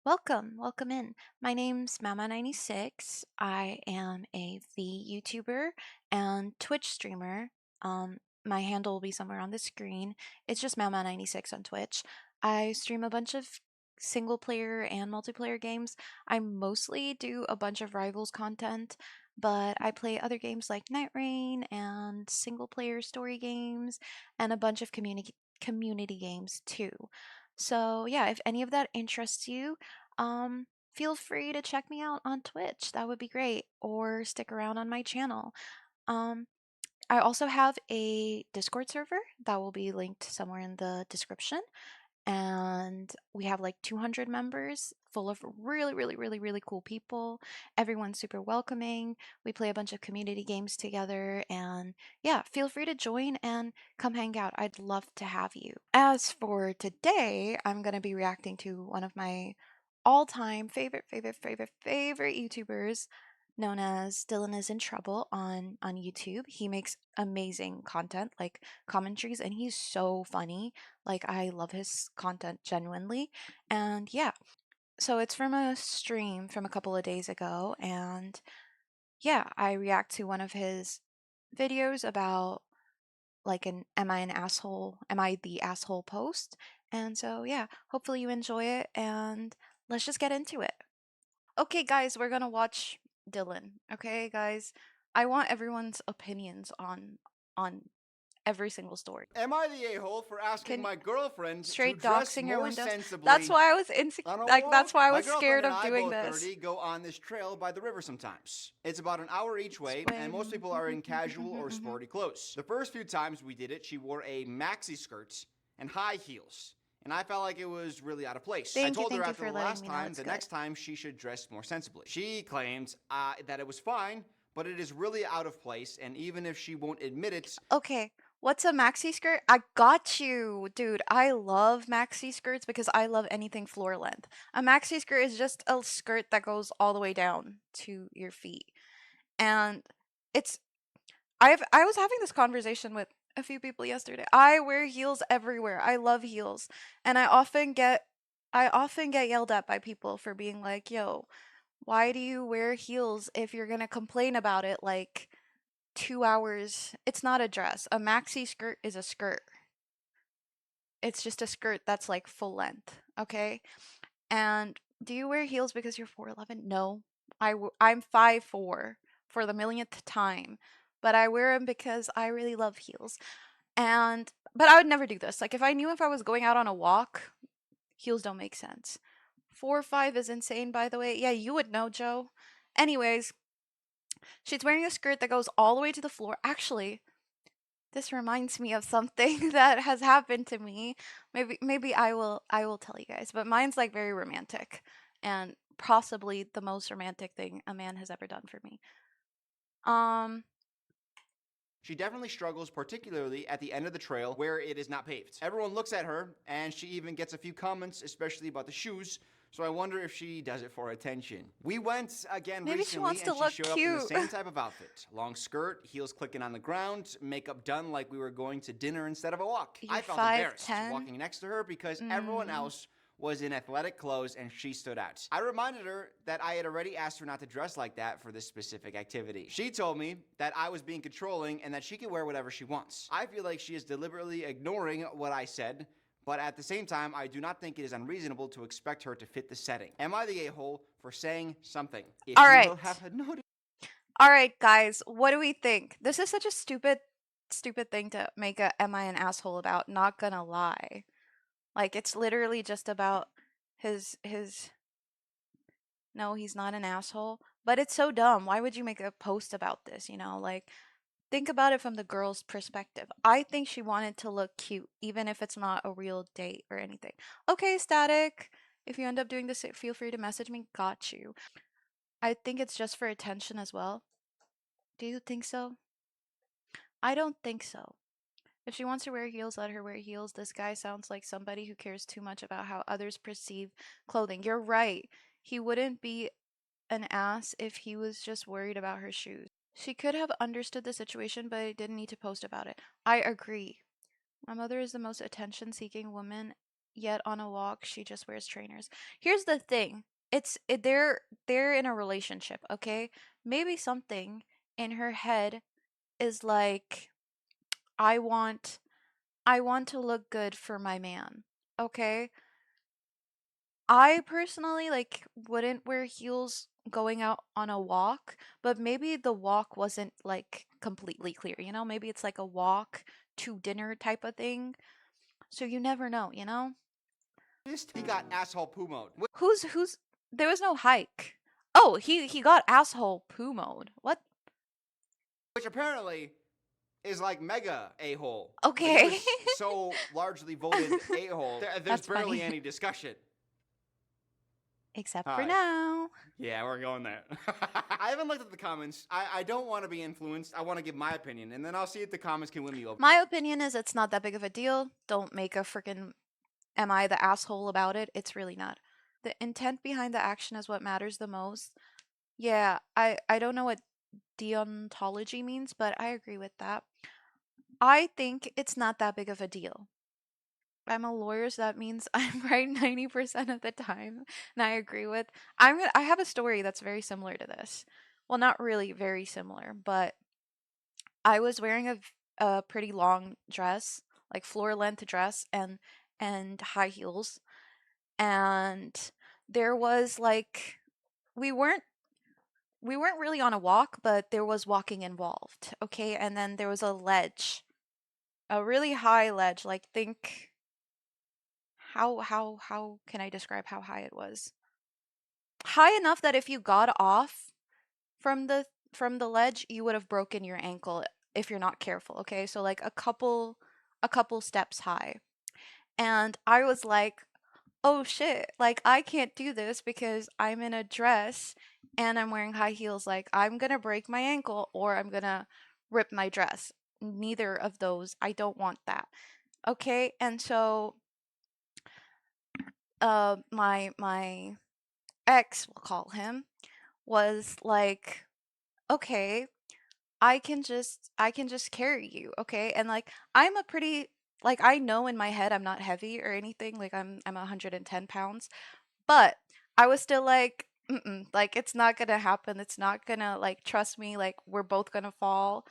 Welcome in. My name's Mama96. I am a VTuber and Twitch streamer. My handle will be somewhere on the screen. It's just Mama96 on Twitch. I stream a bunch of single player and multiplayer games. I mostly do a bunch of Rivals content, but I play other games like Night Rain and single player story games and a bunch of community games too. So yeah, if any of that interests you, feel free to check me out on Twitch. That would be great. Or stick around on my channel. Um, I also have a Discord server that will be linked somewhere in the description. And we have like 200 members full of really cool people. Everyone's super welcoming. We play a bunch of community games together. And yeah, feel free to join and come hang out. I'd love to have you. As for today, I'm going to be reacting to one of my all-time favorite YouTubers known as Dylan is in Trouble on YouTube. He makes amazing content like commentaries and he's so funny. Like I love his content genuinely. And yeah, so it's from a stream from a couple of days ago and yeah, I react to one of his videos about like an am I an asshole? Am I the asshole post? And so yeah, hopefully you enjoy it and let's just get into it. Okay, guys, we're gonna watch Dylan. Okay, guys, I want everyone's opinions on every single story. Am I the a-hole for asking Can my girlfriend to straight dress doxing your more windows. sensibly That's why I was on a like that's walk? why I My was scared girlfriend and of I, doing both this. 30, go on this trail by the river sometimes. It's about an hour each way, Sway. and most people are in casual or sporty clothes. The first few times we did it, she wore a maxi skirt and high heels. And I felt like it was really out of place. I told her after the last time, the next time she should dress more sensibly. She claims that it was fine, but it is really out of place, and even if she won't admit it, Okay, what's a maxi skirt? I got you, dude. I love maxi skirts because I love anything floor length. A maxi skirt is just a skirt that goes all the way down to your feet. And it's I was having this conversation with a few people yesterday. I wear heels everywhere. I love heels. And I often get yelled at by people for being like, "Yo, why do you wear heels if you're going to complain about it like 2 hours? It's not a dress. A maxi skirt is a skirt. It's just a skirt that's like full length, okay? And do you wear heels because you're 4'11"? No. I'm 5'4" for the millionth time, but I wear them because I really love heels. But I would never do this. Like if I was going out on a walk, heels don't make sense. 4'5" is insane, by the way. Yeah, you would know, Joe. Anyways, she's wearing a skirt that goes all the way to the floor. Actually, this reminds me of something that has happened to me. Maybe I will tell you guys, but mine's like very romantic and possibly the most romantic thing a man has ever done for me. Um she definitely struggles, particularly at the end of the trail where it is not paved. Everyone looks at her, and she even gets a few comments, especially about the shoes, so I wonder if she does it for attention. We went again maybe she recently, wants to and she look showed up in the cute. same type of outfit. Long skirt, heels clicking on the ground, makeup done like we were going to dinner instead of a walk. You're I felt embarrassed 5'10". walking next to her because everyone else was in athletic clothes and she stood out. I reminded her that I had already asked her not to dress like that for this specific activity. She told me that I was being controlling and that she can wear whatever she wants. I feel like she is deliberately ignoring what I said, but at the same time, I do not think it is unreasonable to expect her to fit the setting. Am I the a-hole for saying something? If All you right. will have noticed. All right, guys, what do we think? This is such a stupid thing to make a am I an asshole about, not gonna lie. Like it's literally just about his no, he's not an asshole, but it's so dumb. Why would you make a post about this, you know? Like think about it from the girl's perspective. I think she wanted to look cute even if it's not a real date or anything. Okay, Static, if you end up doing this, feel free to message me. Got you. I think it's just for attention as well. Do you think so? I don't think so. If she wants to wear heels, let her wear heels. This guy sounds like somebody who cares too much about how others perceive clothing. You're right. He wouldn't be an ass if he was just worried about her shoes. She could have understood the situation, but didn't need to post about it. I agree. My mother is the most attention seeking woman yet on a walk. She just wears trainers. Here's the thing. They're in a relationship, okay? Maybe something in her head is like, I want I want to look good for my man. Okay? I personally like wouldn't wear heels going out on a walk, but maybe the walk wasn't like completely clear, you know? Maybe it's like a walk to dinner type of thing. So you never know, you know? He got asshole poo mode. Who's there was no hike. Oh, he got asshole poo mode. What? Which apparently is like mega a-hole. Like he Okay. was so largely voted a-hole. There's That's barely funny. any discussion. Except for Hi. now. Yeah, we're going there. I haven't looked at the comments. I don't want to be influenced. I want to give my opinion, and then I'll see if the comments can win me over. My opinion is it's not that big of a deal. Don't make a freaking am I the asshole about it? It's really not. The intent behind the action is what matters the most. Yeah, I don't know what deontology means, but I agree with that. I think it's not that big of a deal. I'm a lawyer, so that means I'm right 90% of the time, and I agree with. I have a story that's very similar to this. Well, not really very similar, but I was wearing a pretty long dress, like floor length dress and high heels, and there was like we weren't we weren't really on a walk, but there was walking involved, okay? And then there was a ledge, a really high ledge, like think how can I describe how high it was? High enough that if you got off from the ledge, you would have broken your ankle if you're not careful, okay? So like a couple steps high. And I was like, "Oh shit, like I can't do this because I'm in a dress and I'm wearing high heels. Like I'm going to break my ankle or I'm going to rip my dress. Neither of those. I don't want that." Okay? And so my ex, we'll call him, was like, "Okay, I can just carry you, okay?" And like I'm a pretty like I know in my head I'm not heavy or anything. Like I'm 110 pounds, but I was still like, mm-mm, like it's not gonna happen. It's not gonna like trust me. Like we're both gonna fall.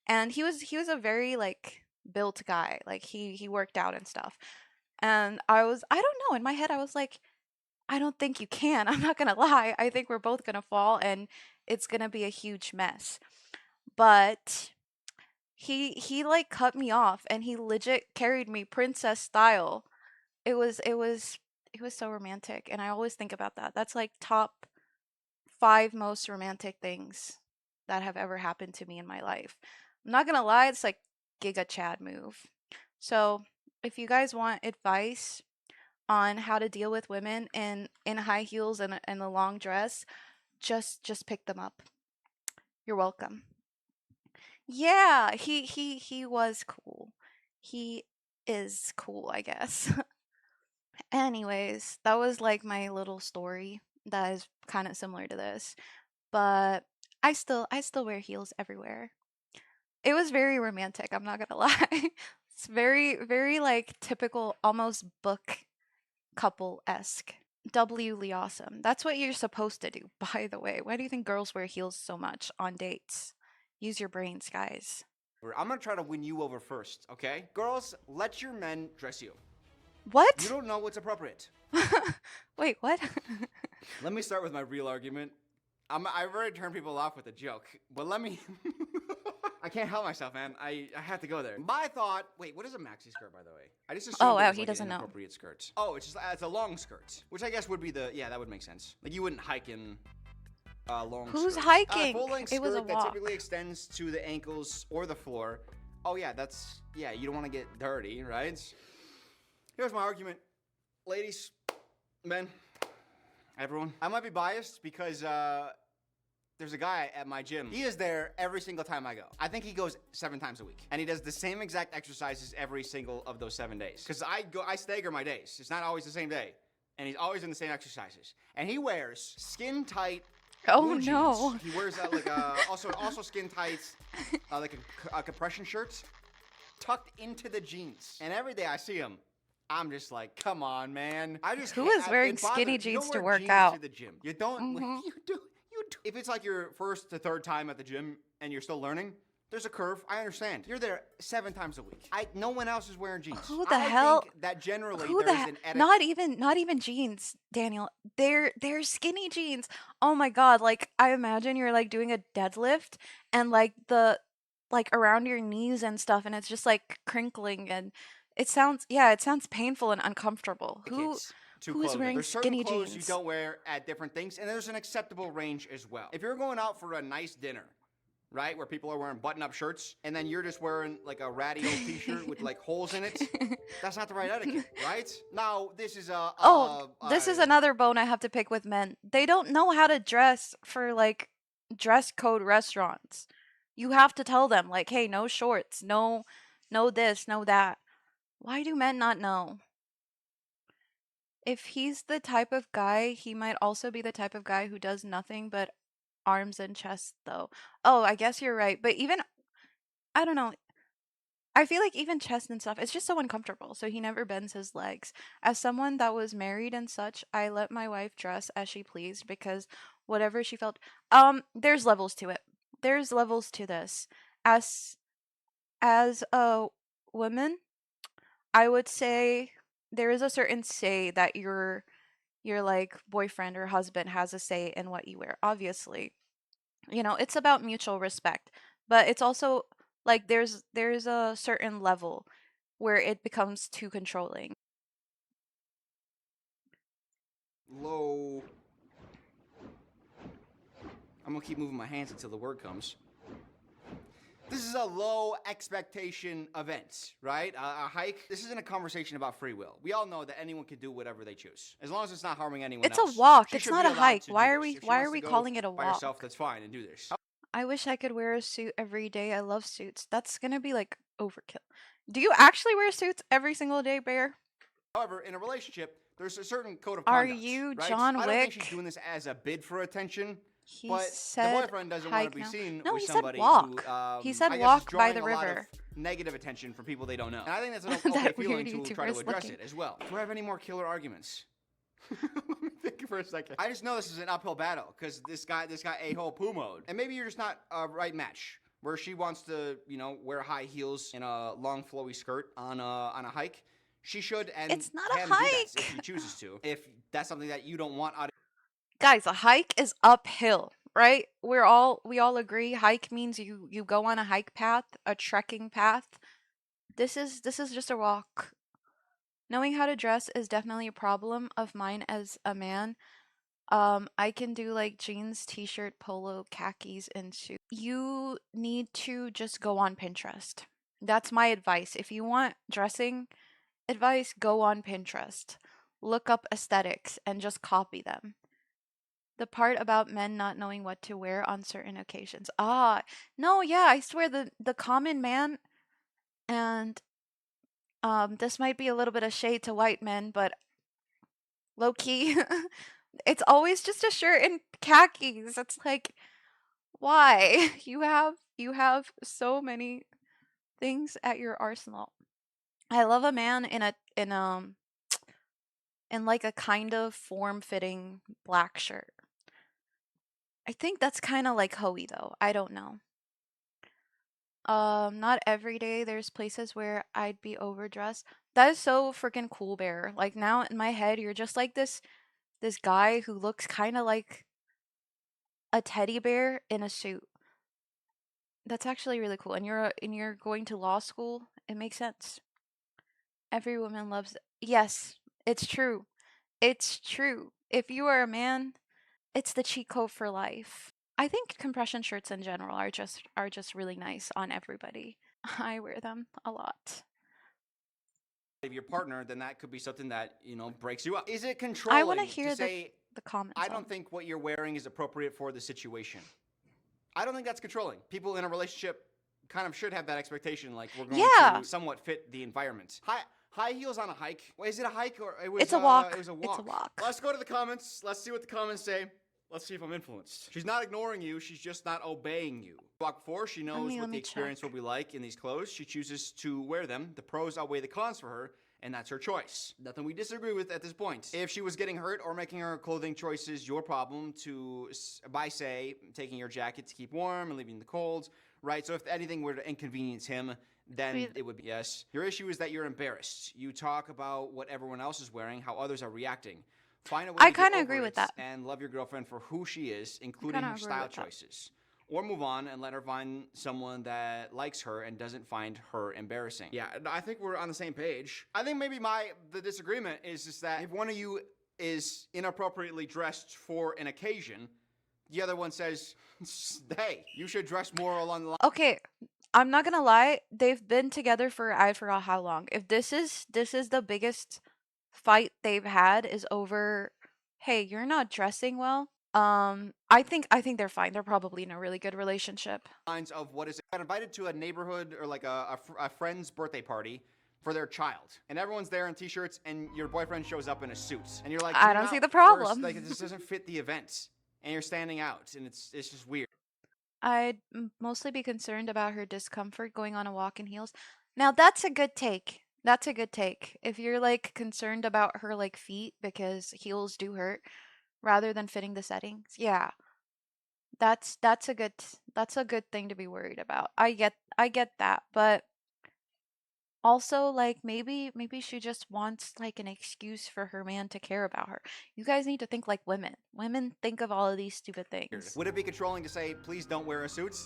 And he was a very like built guy. Like he worked out and stuff. And I don't know, in my head I was like, I don't think you can. I'm not gonna lie. I think we're both gonna fall and it's gonna be a huge mess. But he like cut me off and he legit carried me princess style. It was so romantic and I always think about that. That's like top 5 most romantic things that have ever happened to me in my life. I'm not gonna lie, it's like Giga Chad move. So if you guys want advice on how to deal with women in high heels and a long dress, just pick them up. You're welcome. Yeah, he was cool. He is cool, I guess. Anyways, that was like my little story that is kind of similar to this, but I still wear heels everywhere. It was very romantic, I'm not gonna lie. It's very like typical, almost book couple-esque. W awesome. That's what you're supposed to do, by the way. Why do you think girls wear heels so much on dates? Use your brains, guys. I'm gonna try to win you over first, okay? Girls, let your men dress you. You What? don't know what's appropriate. Wait, what? Let me start with my real argument. I've already turned people off with a joke, but let me. I can't help myself, man. I have to go there. My thought. Wait, what is a maxi skirt, by the way? I just assumed Oh, it wow, was he like doesn't an know. inappropriate skirt. Oh, it's a long skirt, which I guess would be the that would make sense. Like you wouldn't hike in long Who's skirts. hiking? Full length It was a skirt that walk. typically extends to the ankles or the floor. Oh yeah, you don't want to get dirty, right? Here's my argument, ladies, men, everyone. I might be biased because there's a guy at my gym. He is there every single time I go. I think he goes 7 times a week. And he does the same exact exercises every single of those 7 days. Because I stagger my days. It's not always the same day. And he's always in the same exercises. And he wears skin tight Oh blue no. jeans. He wears also skin tights, like a compression shirt tucked into the jeans. And every day I see him, I'm just like, come on, man. I just Who is wearing it bothers. skinny You don't jeans to wear work jeans to out? the gym. You don't. Like, Mm-hmm. you do. You do. If it's like your first to third time at the gym and you're still learning, there's a curve. I understand. You're there 7 times a week. No one else is wearing jeans. Who the I hell? think that generally Who the there's he- an etiquette. not even jeans, Daniel. They're skinny jeans. Oh my god, like I imagine you're like doing a deadlift and like the like around your knees and stuff and it's just like crinkling and it sounds painful and uncomfortable. Kids to Who's clothing. wearing There's certain skinny clothes you jeans? don't wear at different things, and there's an acceptable range as well. If you're going out for a nice dinner, right, where people are wearing button-up shirts, and then you're just wearing like a ratty old t-shirt with like holes in it, that's not the right etiquette, right? Now, this is Oh, this is another bone I have to pick with men. They don't know how to dress for like dress code restaurants. You have to tell them like, "Hey, no shorts, no this, no that." Why do men not know? If he's the type of guy, he might also be the type of guy who does nothing but arms and chest though. Oh, I guess you're right. But even I don't know. I feel like even chest and stuff, it's just so uncomfortable. So he never bends his legs. As someone that was married and such, I let my wife dress as she pleased because whatever she felt, there's levels to it. There's levels to this. As as a woman, I would say there is a certain say that your like boyfriend or husband has a say in what you wear. Obviously, it's about mutual respect, but it's also like there's a certain level where it becomes too controlling. low. I'm gonna keep moving my hands until the word comes. This is a low expectation event, right? A hike. This isn't a conversation about free will. We all know that anyone can do whatever they choose, as long as it's not harming anyone It's a else. walk, She it's should not be a allowed hike. to do Why are this. we If she why wants are to we go calling it a by herself, walk? that's fine, and do this. I wish I could wear a suit every day. I love suits. That's going to be like overkill. Do you actually wear suits every single day, Bear? However, in a relationship, there's a certain code of Are conduct, you right? John I don't think she's Wick? doing this as a bid for attention, He but the said boyfriend doesn't want to hike be now. seen No, with he said somebody who, walk. He said I guess, is walk by drawing the a lot of river. negative attention from people they don't know. And I think that's an okay That feeling weird to try YouTuber to is address looking. it as well. Do I have any more killer arguments? Let me think for a second. I just know this is an uphill battle because this guy a-hole poo mode, and maybe you're just not a right match. Where she wants to, wear high heels and a long flowy skirt on a hike, she should and It's not a can do that if she hike. chooses to. If that's something that you don't want out of Guys, a hike is uphill, right? We all agree hike means you go on a hike path, a trekking path. This is just a walk. Knowing how to dress is definitely a problem of mine as a man. I can do like jeans, t-shirt, polo, khakis, and suit. You need to just go on Pinterest. That's my advice. If you want dressing advice, go on Pinterest. Look up aesthetics and just copy them. The part about men not knowing what to wear on certain occasions. Ah, no, yeah, I swear the common man and this might be a little bit of shade to white men, but low key it's always just a shirt and khakis. It's like why? You have so many things at your arsenal. I love a man in like a kind of form-fitting black shirt. I think that's kind of like Hoey though. I don't know. Not every day. There's places where I'd be overdressed. That is so freaking cool, Bear. Like now in my head, you're just like this guy who looks kind of like a teddy bear in a suit. That's actually really cool. And you're going to law school. It makes sense. Every woman loves it. Yes, it's true. It's true. If you are a man, it's the cheat code for life. I think compression shirts in general are just really nice on everybody. I wear them a lot. your partner, then that could be something that, breaks you up. Is it I want to controlling to hear the say, the comments I on. don't think what you're wearing is appropriate for the situation? I don't think that's controlling. People in a relationship kind of should have that expectation, like we're going Yeah, to somewhat fit the environment. High heels on a hike. Wait, is it a hike or it's a walk. it was a It's a walk? walk. Let's go to the comments. Let's see what the comments say. Let's see if I'm influenced. She's not ignoring you. She's just not obeying you. Walk before she knows what Let the me experience check. will be like in these clothes. She chooses to wear them. The pros outweigh the cons for her, and that's her choice. Nothing we disagree with at this point. If she was getting hurt or making her clothing choices your problem by, say, taking your jacket to keep warm and leaving the cold, right? So if anything were to inconvenience him, then it would be yes. Your issue is that you're embarrassed. You talk about what everyone else is wearing, how others are reacting. Find a way I to get kind of over agree with it that. and love your girlfriend for who she is, I including kind of her agree style with that. choices. Or move on and let her find someone that likes her and doesn't find her embarrassing. Yeah, I think we're on the same page. I think maybe the disagreement is just that if one of you is inappropriately dressed for an occasion, the other one says, hey, you should dress more along the line. Okay, I'm not gonna lie, they've been together for I forgot how long. If this is the biggest fight they've had is over, hey, you're not dressing well. I think they're fine. They're probably in a really good relationship. Lines of what is it? Got invited to a neighborhood or like a friend's birthday party for their child, and everyone's there in t-shirts, and your boyfriend shows up in a suit, and you're like, can I you don't see not the first, problem. like, this doesn't fit the event, and you're standing out, and it's just weird. I'd mostly be concerned about her discomfort going on a walk in heels. Now that's a good take. That's a good take. If you're like concerned about her like feet because heels do hurt rather than fitting the settings. Yeah. That's a good thing to be worried about. I get that, but also like maybe she just wants like an excuse for her man to care about her. You guys need to think like women. Women think of all of these stupid things. Would it be controlling to say, please don't wear a suit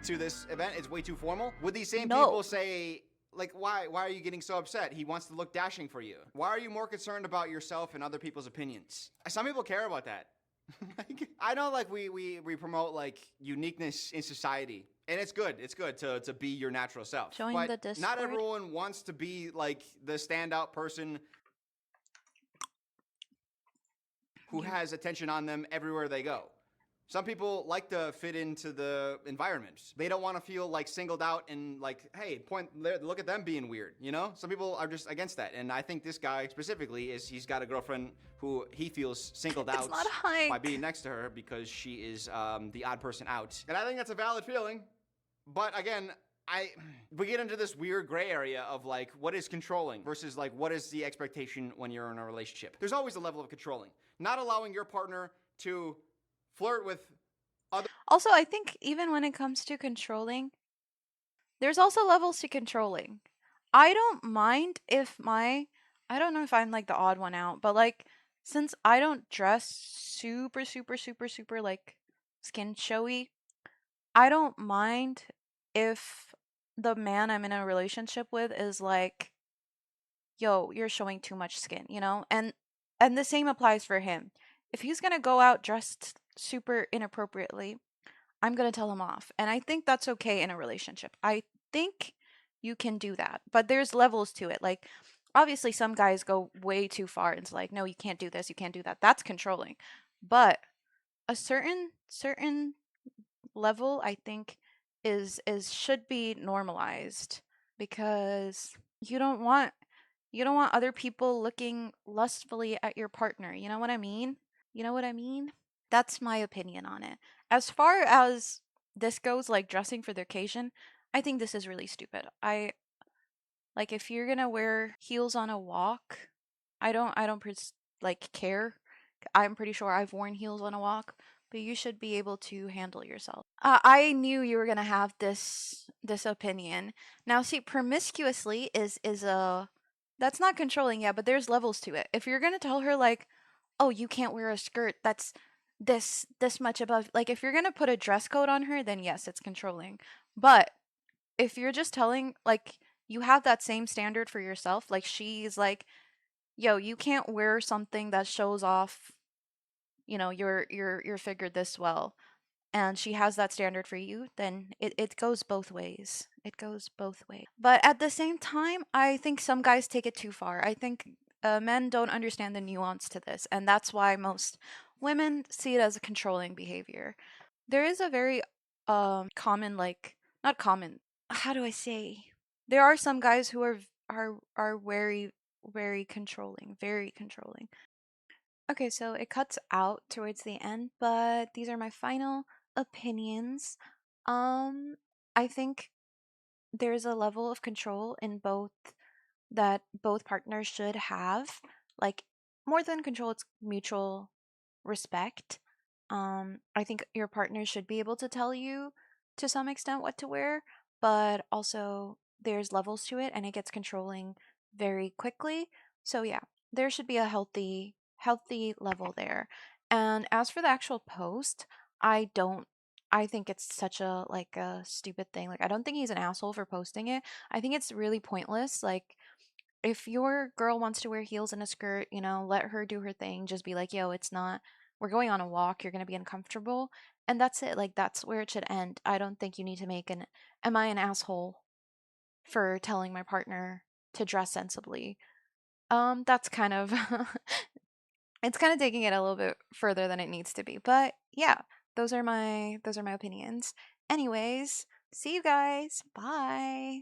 to this event? It's way too formal. Would these same No. people say, like, why are you getting so upset? He wants to look dashing for you. Why are you more concerned about yourself and other people's opinions? Some people care about that. I know, like, we promote like uniqueness in society, and it's good. It's good to be your natural self. Join But the not Discord. everyone wants to be like the standout person who has attention on them everywhere they go. Some people like to fit into the environment. They don't want to feel like singled out and like, hey, look at them being weird, you know? Some people are just against that. And I think this guy specifically he's got a girlfriend who he feels singled It's out not a hike. by being next to her because she is the odd person out. And I think that's a valid feeling. But again, we get into this weird gray area of like what is controlling versus like what is the expectation when you're in a relationship. There's always a level of controlling. Not allowing your partner to flirt with other. Also, I think even when it comes to controlling, there's also levels to controlling. I don't mind if I don't know if I'm like the odd one out, but like since I don't dress super super super super like skin showy, I don't mind if the man I'm in a relationship with is like, "Yo, you're showing too much skin," you know? And the same applies for him. If he's going to go out dressed super inappropriately, I'm going to tell him off. And I think that's okay in a relationship. I think you can do that. But there's levels to it. Like obviously some guys go way too far. It's like, "No, you can't do this, you can't do that." That's controlling. But a certain level I think is should be normalized because you don't want other people looking lustfully at your partner. You know what I mean? You know what I mean? That's my opinion on it. As far as this goes, like dressing for the occasion, I think this is really stupid. I like if you're gonna wear heels on a walk, I don't like care. I'm pretty sure I've worn heels on a walk, but you should be able to handle yourself. I knew you were gonna have this opinion. Now, see, promiscuously is a that's not controlling, yeah, but there's levels to it. If you're gonna tell her like, oh, you can't wear a skirt that's this much above, like if you're gonna put a dress code on her, then yes, it's controlling. But if you're just telling like you have that same standard for yourself, like she's like, yo, you can't wear something that shows off, your figure this well, and she has that standard for you, then it goes both ways. It goes both ways. But at the same time, I think some guys take it too far. I think men don't understand the nuance to this, and that's why most women see it as a controlling behavior. There is a very common, like, not common, how do I say? There are some guys who are very controlling, very controlling. Okay, so it cuts out towards the end, but these are my final opinions. Um, I think there's a level of control in both that both partners should have. Like, more than control, it's mutual respect. I think your partner should be able to tell you to some extent what to wear, but also there's levels to it and it gets controlling very quickly. So yeah, there should be a healthy level there. And as for the actual post, I don't I think it's such a like a stupid thing. Like I don't think he's an asshole for posting it. I think it's really pointless. Like if your girl wants to wear heels and a skirt, let her do her thing. Just be like, yo, it's not, we're going on a walk. You're going to be uncomfortable. And that's it. Like, that's where it should end. I don't think you need to make am I an asshole for telling my partner to dress sensibly? That's kind of, it's kind of taking it a little bit further than it needs to be. But yeah, those are my opinions. Anyways, see you guys. Bye.